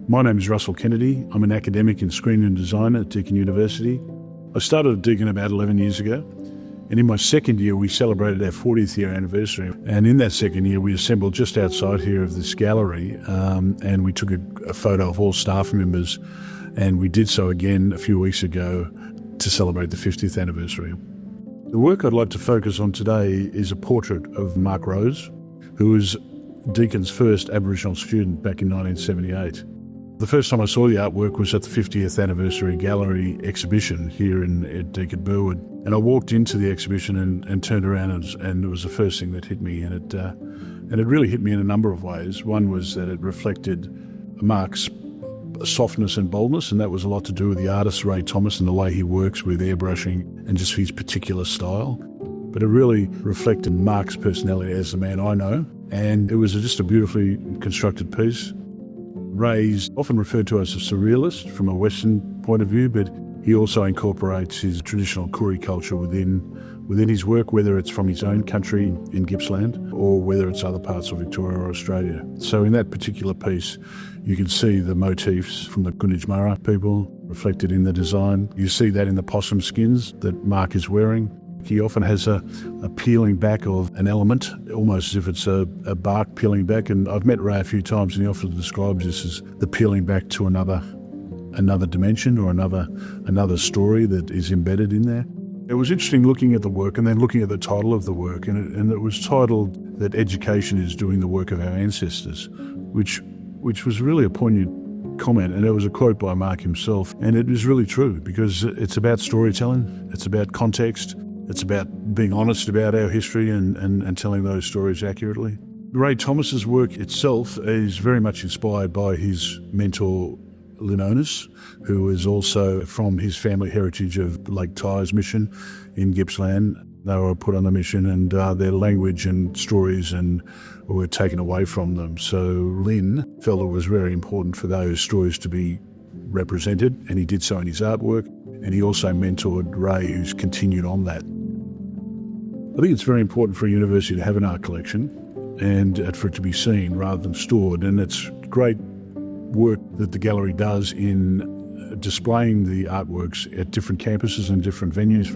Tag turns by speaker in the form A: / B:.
A: My name is Russell Kennedy. I'm an academic in screen and design at Deakin University. I started at Deakin about 11 years ago, and in my second year we celebrated our 40th year anniversary. And in that second year we assembled just outside here of this gallery, and we took a photo of all staff members, and we did so again a few weeks ago to celebrate the 50th anniversary. The work I'd like to focus on today is a portrait of Mark Rose, who was Deakin's first Aboriginal student back in 1978. The first time I saw the artwork was at the 50th anniversary gallery exhibition here at Deakin Burwood. And I walked into the exhibition and turned around and it was the first thing that hit me. And it really hit me in a number of ways. One was that it reflected Mark's softness and boldness, and that was a lot to do with the artist Ray Thomas and the way he works with airbrushing and just his particular style. But it really reflected Mark's personality as the man I know. And it was just a beautifully constructed piece. Ray's often referred to as a surrealist from a Western point of view, but he also incorporates his traditional Koori culture within his work, whether it's from his own country in Gippsland or whether it's other parts of Victoria or Australia. So in that particular piece, you can see the motifs from the Gunditjmara people reflected in the design. You see that in the possum skins that Mark is wearing. He often has a peeling back of an element, almost as if it's a bark peeling back. And I've met Ray a few times, and he often describes this as the peeling back to another dimension or another story that is embedded in there. It was interesting looking at the work and then looking at the title of the work, and it was titled that education is doing the work of our ancestors, which was really a poignant comment, and it was a quote by Mark himself, and it is really true because it's about storytelling, it's about context, it's about being honest about our history and telling those stories accurately. Ray Thomas's work itself is very much inspired by his mentor Lynn Onus, who is also from his family heritage of Lake Tyers mission in Gippsland. They were put on a mission and their language and stories were taken away from them. So Lynn felt it was very important for those stories to be represented, and he did so in his artwork, and he also mentored Ray, who's continued on that. I think it's very important for a university to have an art collection and for it to be seen rather than stored, and it's great work that the gallery does in displaying the artworks at different campuses and different venues.